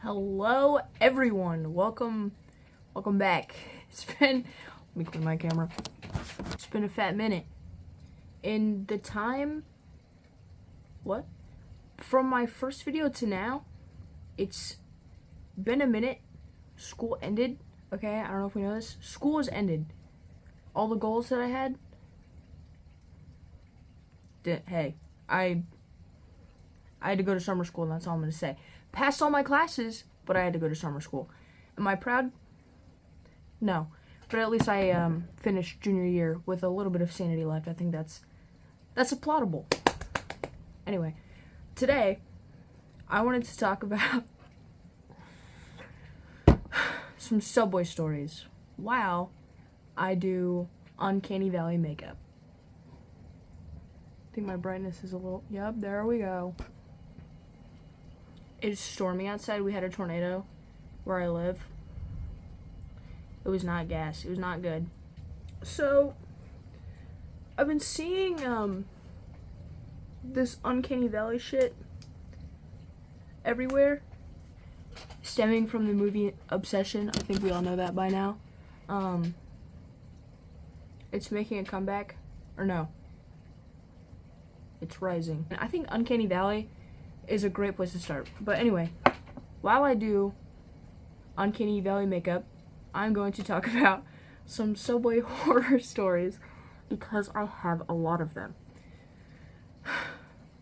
Hello everyone, welcome back. Let me clean my camera. It's been a fat minute. In the time, from my first video to now, it's been a minute. School ended, okay? I don't know if we know this. School has ended. All the goals that I had, hey, I had to go to summer school, and that's all I'm gonna say. Passed all my classes, but I had to go to summer school. Am I proud? No. But at least I finished junior year with a little bit of sanity left. I think that's applaudable. Anyway, today I wanted to talk about some Subway stories while I do Uncanny Valley makeup. I think my brightness is a little, yep, there we go. It's stormy outside. We had a tornado where I live. It was not gas. It was not good. So, I've been seeing this Uncanny Valley shit everywhere, stemming from the movie Obsession. I think we all know that by now. It's making a comeback. Or no. It's rising. And I think Uncanny Valley is a great place to start. But anyway, while I do Uncanny Valley makeup, I'm going to talk about some Subway horror stories because I have a lot of them.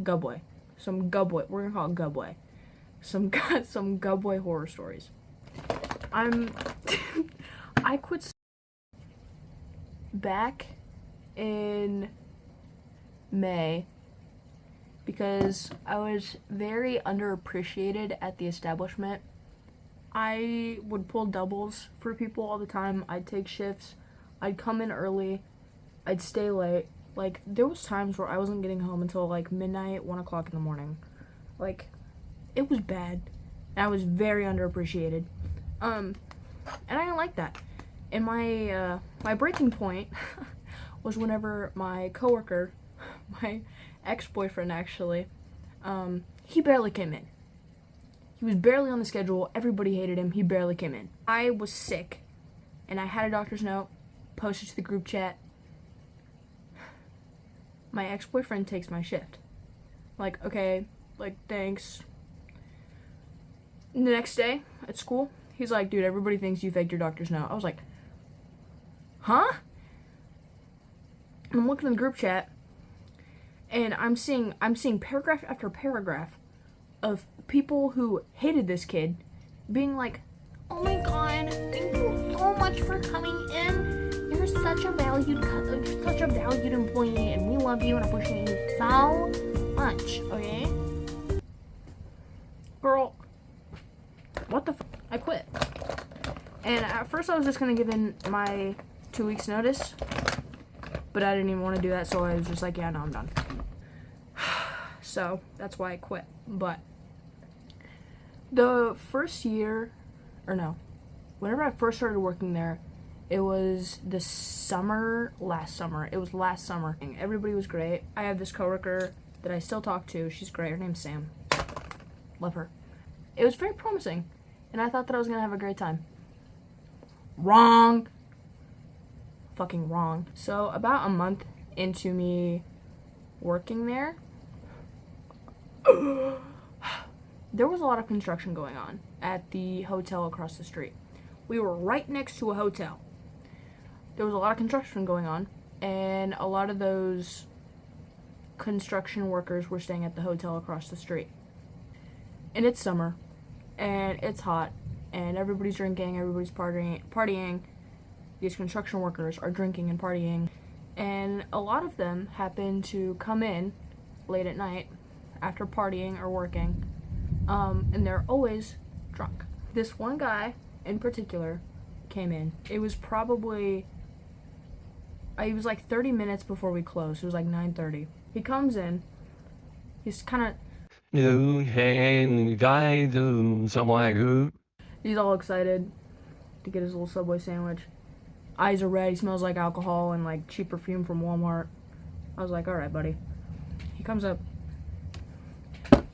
GUBWAY. Some GUBWAY. We're gonna call it GUBWAY. Some GUBWAY horror stories. I quit back in May because I was very underappreciated at the establishment. I would pull doubles for people all the time. I'd take shifts. I'd come in early. I'd stay late. Like, there was times where I wasn't getting home until like midnight, 1 o'clock in the morning. Like, it was bad. And I was very underappreciated. And I didn't like that. And my breaking point was whenever my coworker, my ex-boyfriend actually, he barely came in. He was barely on the schedule. Everybody hated him. He barely came in. I was sick, and I had a doctor's note posted to the group chat. My ex-boyfriend takes my shift. Like, okay, like, thanks. And the next day at school, he's like, dude, everybody thinks you faked your doctor's note. I was like, huh? And I'm looking in the group chat, and I'm seeing paragraph after paragraph of people who hated this kid being like, oh my god, thank you so much for coming in. You're such a valued employee, and we love you and appreciate you so much, okay? Girl, what the I quit. And at first I was just gonna give in my 2 weeks notice, but I didn't even want to do that, so I was just like, yeah, no, I'm done. So that's why I quit. But the first year, or no, whenever I first started working there, it was the summer, last summer. It was last summer. Everybody was great. I have this coworker that I still talk to. She's great. Her name's Sam. Love her. It was very promising, and I thought that I was gonna have a great time. Wrong. Fucking wrong. So about a month into me working there, there was a lot of construction going on at the hotel across the street. We were right next to a hotel. There was a lot of construction going on, and a lot of those construction workers were staying at the hotel across the street. And it's summer, and it's hot, and everybody's drinking, everybody's partying. These construction workers are drinking and partying, and a lot of them happen to come in late at night after partying or working, and they're always drunk. This one guy in particular came in. It was probably, it was like 30 minutes before we closed. It was like 9:30. He comes in, he's kind of, he's all excited to get his little Subway sandwich. Eyes are red, he smells like alcohol and like cheap perfume from Walmart. I was like, alright buddy. He comes up,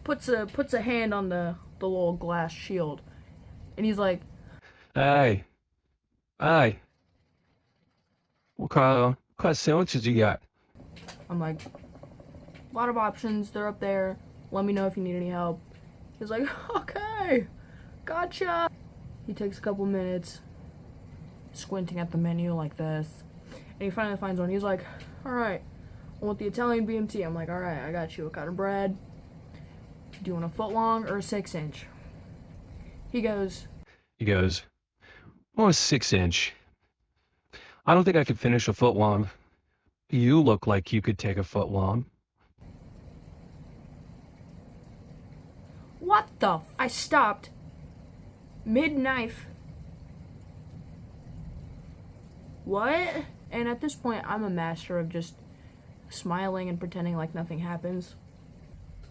puts a hand on the little glass shield And he's like, Hey, hey, what kind of sandwiches you got? I'm like, a lot of options. They're up there. Let me know if you need any help. He's like, okay, gotcha. He takes a couple minutes, squinting at the menu like this. And he finally finds one. He's like, alright, I want the Italian BMT. I'm like, alright, I got you. What kind of bread? Do you want a foot long or a 6-inch? He goes, He goes, oh, a 6-inch. I don't think I could finish a foot long. You look like you could take a foot long. what the f? I stopped mid-knife. What? And at this point, I'm a master of just smiling and pretending like nothing happens.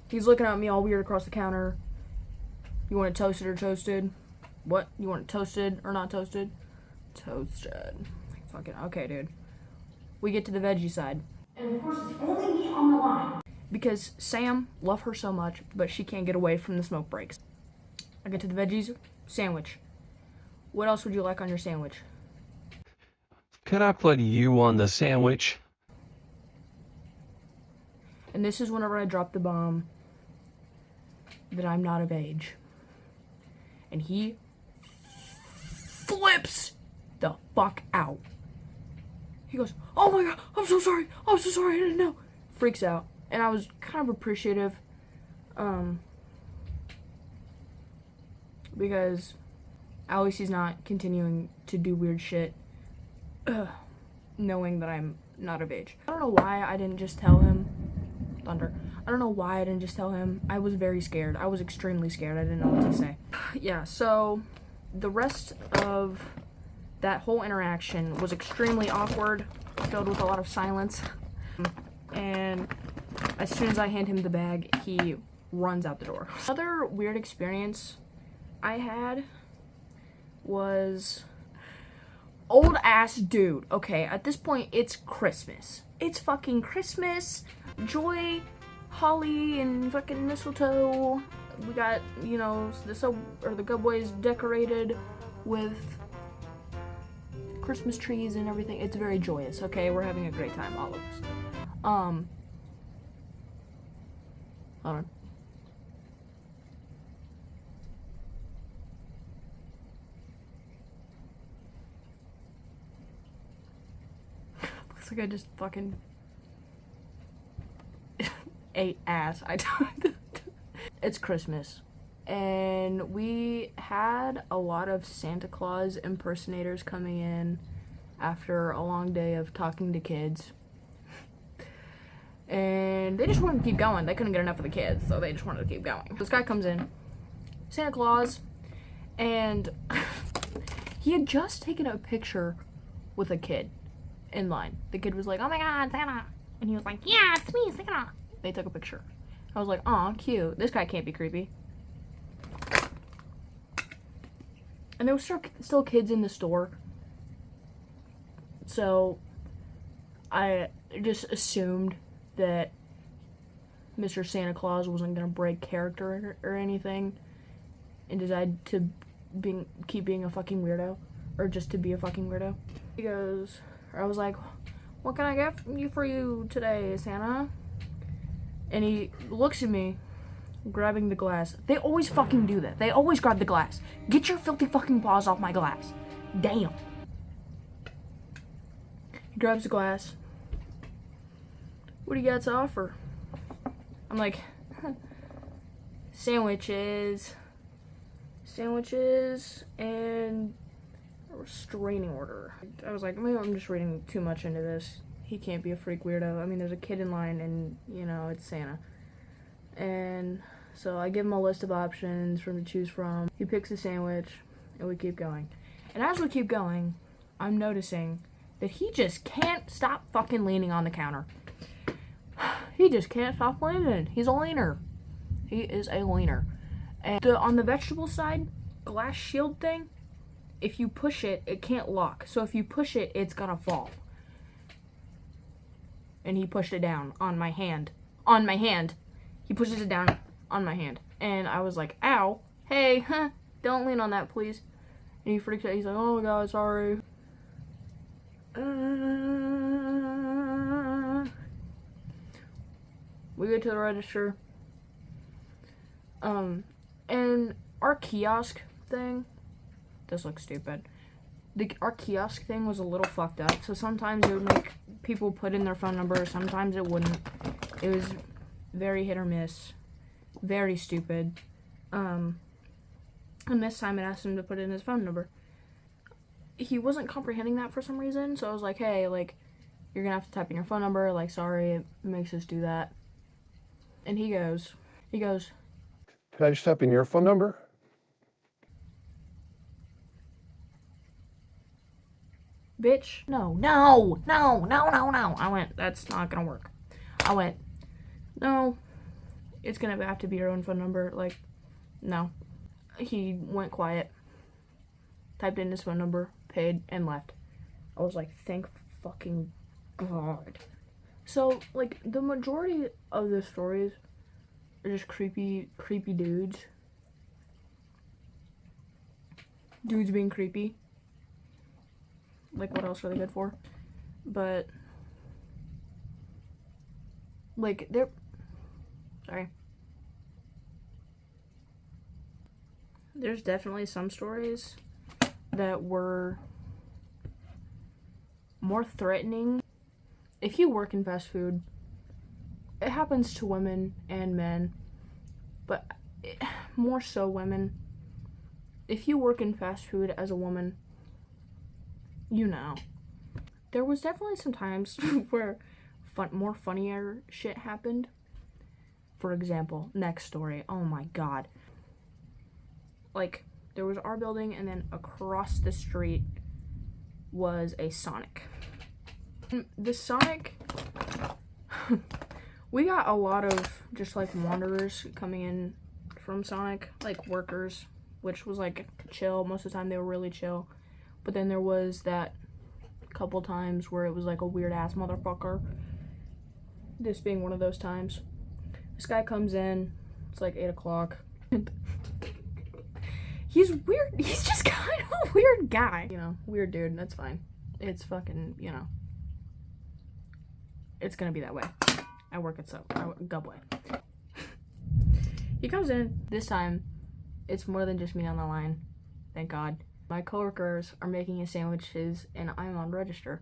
He's looking at me all weird across the counter. You want it toasted or toasted? What? You want it toasted or not toasted? Toasted. Fucking okay, dude. We get to the veggie side. And of course, it's only me on the line. Because Sam, love her so much, but she can't get away from the smoke breaks. I get to the veggies, sandwich. What else would you like on your sandwich? Could I put you on the sandwich? And this is whenever I drop the bomb that I'm not of age. And he flips the fuck out. He goes, oh my god, I'm so sorry, I didn't know. Freaks out. And I was kind of appreciative, because at least he's not continuing to do weird shit, knowing that I'm not of age. I don't know why I didn't just tell him, thunder, I don't know why I didn't just tell him. I was very scared. I was extremely scared. I didn't know what to say. Yeah, so the rest of that whole interaction was extremely awkward, filled with a lot of silence. And as soon as I hand him the bag, he runs out the door. Another weird experience I had was old ass dude. Okay, at this point, it's Christmas. It's fucking Christmas. Joy, holly, and fucking mistletoe. We got, you know, the GUBWAY's decorated with Christmas trees and everything. It's very joyous, okay? We're having a great time, all of us. Hold on. Looks like I just fucking ate ass. I don't. It's Christmas. And we had a lot of Santa Claus impersonators coming in after a long day of talking to kids. And they just wanted to keep going. They couldn't get enough of the kids, so they just wanted to keep going. This guy comes in, Santa Claus, and he had just taken a picture with a kid in line. The kid was like, oh my god, Santa. And he was like, yeah, it's me, Santa. They took a picture. I was like, aw, cute. This guy can't be creepy. And there was still kids in the store. So I just assumed that Mr. Santa Claus wasn't gonna break character or anything and decide to keep being a fucking weirdo, or just to be a fucking weirdo. He goes, or I was like, what can I get for you today, Santa? And he looks at me, grabbing the glass. They always fucking do that. They always grab the glass. Get your filthy fucking paws off my glass. Damn. He grabs the glass. What do you got to offer? I'm like, sandwiches, and a restraining order. I was like, maybe I'm just reading too much into this. He can't be a freak weirdo. I mean, there's a kid in line and, you know, it's Santa. And so I give him a list of options for him to choose from. He picks a sandwich, and we keep going. And as we keep going, I'm noticing that he just can't stop fucking leaning on the counter. He just can't stop leaning. He's a leaner. He is a leaner. And on the vegetable side, glass shield thing, if you push it, it can't lock. So if you push it, it's gonna fall. And he pushed it down on my hand. He pushes it down on my hand. And I was like, ow, hey, huh, Don't lean on that, please. And he freaks out. He's like, oh my god, sorry. We go to the register. And our kiosk thing, this looks stupid. Our kiosk thing was a little fucked up, so sometimes it would make people put in their phone number, sometimes it wouldn't. It was very hit or miss. Very stupid. And this time it asked him to put in his phone number. He wasn't comprehending that for some reason, so I was like, hey, like, you're gonna have to type in your phone number, like, sorry, it makes us do that. And he goes, Can I just type in your phone number? bitch, no. I went, that's not gonna work. I went, no, it's gonna have to be your own phone number, like, no. He went quiet, typed in his phone number, paid, and left. I was like, thank fucking God. So, like, the majority of the stories are just creepy dudes. Dudes being creepy. Like, what else are they good for? But, like, there's definitely some stories that were more threatening. If you work in fast food, it happens to women and men, but more so women. If you work in fast food as a woman, you know. There was definitely some times where more funnier shit happened. For example, next story. Oh my god. Like, there was our building, and then across the street was a Sonic. The Sonic, we got a lot of just like wanderers coming in from Sonic, like workers, which was like chill. Most of the time they were really chill. But then there was that couple times where it was like a weird ass motherfucker. This being one of those times. This guy comes in, it's like 8 o'clock. He's weird. He's just kind of a weird guy. You know, weird dude, that's fine. It's fucking, you know. It's gonna be that way. I work at GUBWAY. He comes in. This time, it's more than just me on the line. Thank God. My coworkers are making his sandwiches, and I'm on register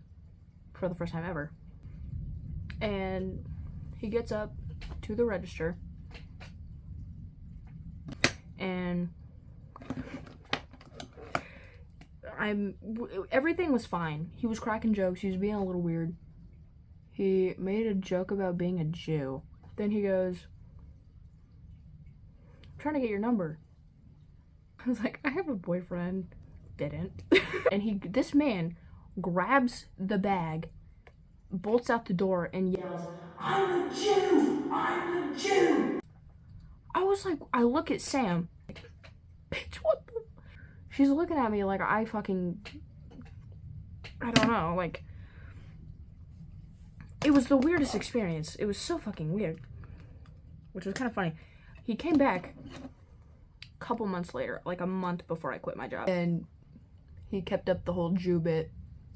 for the first time ever. And he gets up to the register, and everything was fine. He was cracking jokes. He was being a little weird. He made a joke about being a Jew. Then he goes, I'm trying to get your number. I was like, I have a boyfriend. Didn't. And this man grabs the bag, bolts out the door, and yells, I'm a Jew! I'm a Jew! I was like, I look at Sam, like, bitch, what the? She's looking at me like I don't know, like, it was the weirdest experience. It was so fucking weird, which was kind of funny. He came back a couple months later, like a month before I quit my job, and he kept up the whole Jew bit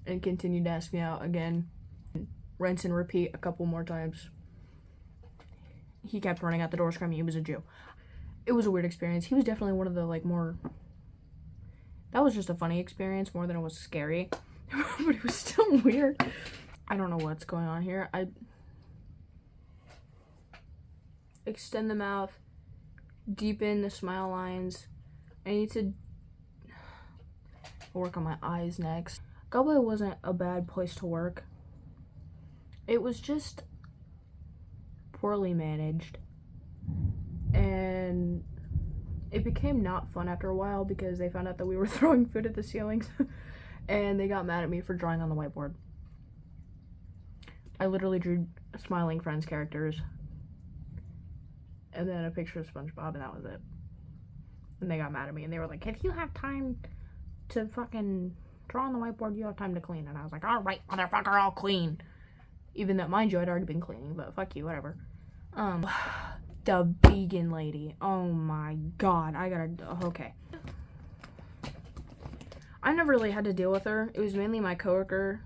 and continued to ask me out again. Rinse and repeat a couple more times. He kept running out the door screaming he was a Jew. It was a weird experience. He was definitely one of the, like, more... That was just a funny experience more than it was scary. But it was still weird. I don't know what's going on here. I extend the mouth, deepen the smile lines. I need to work on my eyes next. GUBWAY wasn't a bad place to work. It was just poorly managed. And it became not fun after a while because they found out that we were throwing food at the ceilings. And they got mad at me for drawing on the whiteboard. I literally drew Smiling Friends characters. And then a picture of SpongeBob, and that was it. And they got mad at me, and they were like, if you have time to fucking draw on the whiteboard, you have time to clean. And I was like, alright, motherfucker, I'll clean. Even though, mind you, I'd already been cleaning, but fuck you, whatever. The vegan lady. Oh my god, okay. I never really had to deal with her. It was mainly my coworker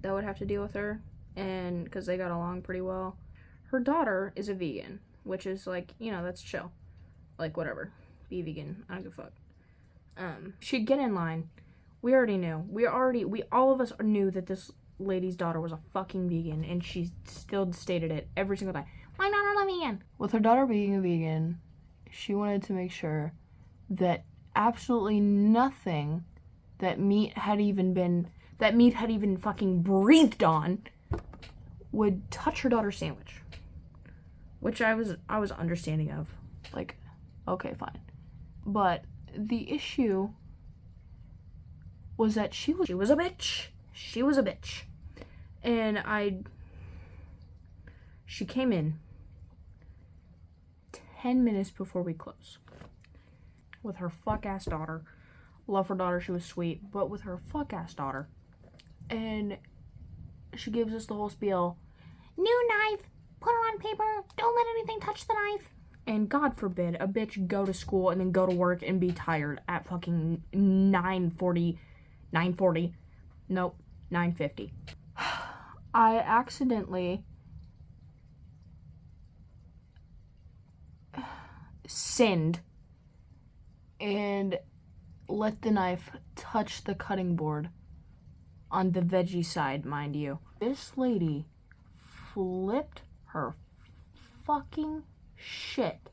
that would have to deal with her, and because they got along pretty well. Her daughter is a vegan, which is like, you know, that's chill. Like, whatever. Be vegan. I don't give a fuck. She'd get in line. We already knew. We all of us knew that this lady's daughter was a fucking vegan, and she still stated it every single time. My daughter's a vegan. With her daughter being a vegan, she wanted to make sure that absolutely nothing that meat had even fucking breathed on would touch her daughter's sandwich. Which I was understanding of. Like, okay, fine. But the issue was that she was a bitch. She was a bitch. And she came in 10 minutes before we closed. With her fuck-ass daughter. Love her daughter, she was sweet. But with her fuck-ass daughter. And she gives us the whole spiel. New knife. Put her on paper. Don't let anything touch the knife. And God forbid a bitch go to school and then go to work and be tired at fucking 9:40. Nope, 9:50. I accidentally sinned and let the knife touch the cutting board on the veggie side, mind you. This lady flipped her fucking shit.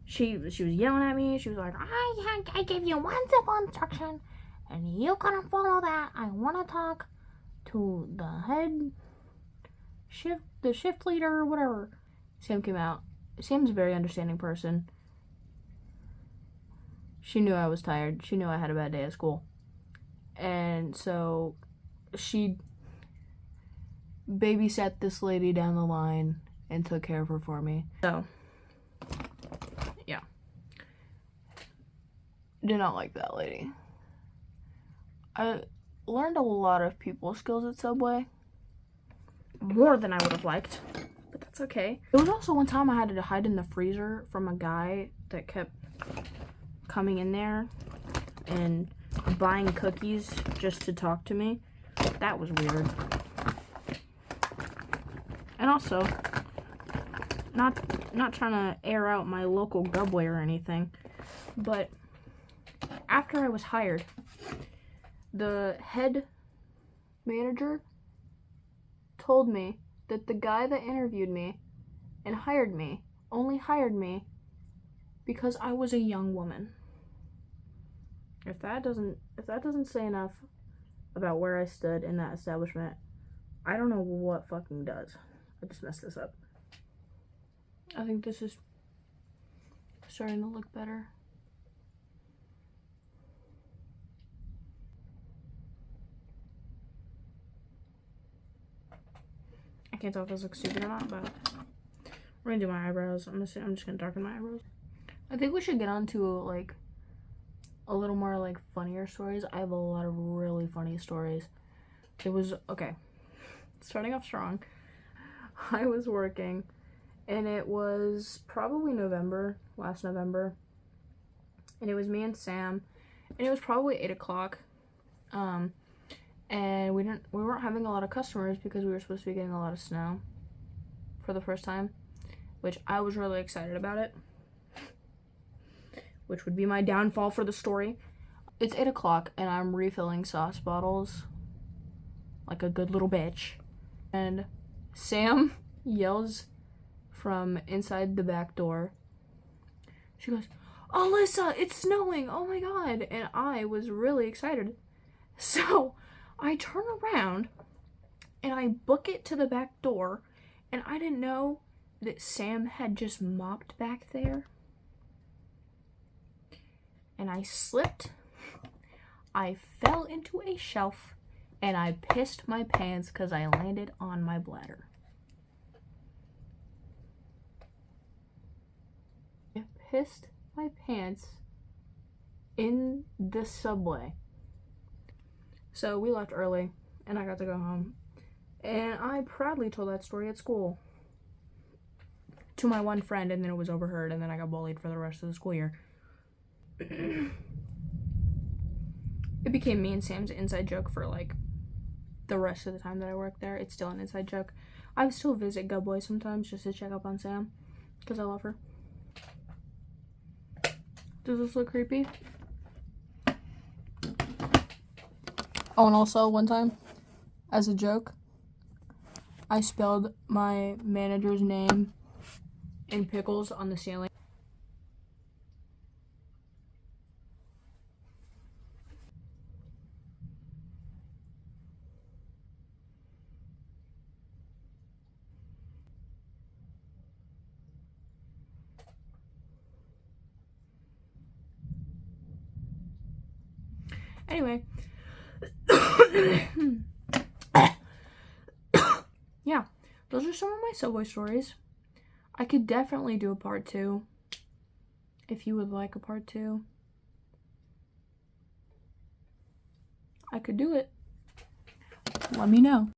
She was yelling at me. She was like, I gave you one simple instruction and you couldn't follow that. I want to talk to the shift leader or whatever. Sam came out. Sam's a very understanding person. She knew I was tired. She knew I had a bad day at school. And so she babysat this lady down the line and took care of her for me. So, yeah. Did not like that lady. I learned a lot of people skills at Subway. More than I would have liked. But that's okay. There was also one time I had to hide in the freezer from a guy that kept coming in there and buying cookies just to talk to me. That was weird. And also, not trying to air out my local GUBWAY or anything, but after I was hired, the head manager told me that the guy that interviewed me and hired me only hired me because I was a young woman. If that doesn't say enough about where I stood in that establishment, I don't know what fucking does. I just messed this up. I think this is starting to look better. I can't tell if this looks stupid or not, but we're gonna do my eyebrows. I'm just gonna darken my eyebrows. I think we should get on to like a little more like funnier stories. I have a lot of really funny stories. It was okay. Starting off strong. I was working, and it was probably last November, and it was me and Sam, and it was probably 8 o'clock, and we weren't having a lot of customers because we were supposed to be getting a lot of snow for the first time, which I was really excited about it, which would be my downfall for the story. It's 8 o'clock, and I'm refilling sauce bottles like a good little bitch, and Sam yells from inside the back door. She goes, "Alyssa, it's snowing! Oh my god!" And I was really excited. So I turn around and I book it to the back door, and I didn't know that Sam had just mopped back there. And I slipped, I fell into a shelf, and I pissed my pants because I landed on my bladder. I pissed my pants in the subway. So we left early, and I got to go home. And I proudly told that story at school to my one friend, and then it was overheard, and then I got bullied for the rest of the school year. It became me and Sam's inside joke for like the rest of the time that I worked there. It's still an inside joke. I would still visit GUBWAY sometimes just to check up on Sam because I love her. Does this look creepy? Oh, and also one time, as a joke, I spelled my manager's name in pickles on the ceiling. Anyway, yeah, those are some of my Subway stories. I could definitely do a part 2 if you would like a part 2. I could do it. Let me know.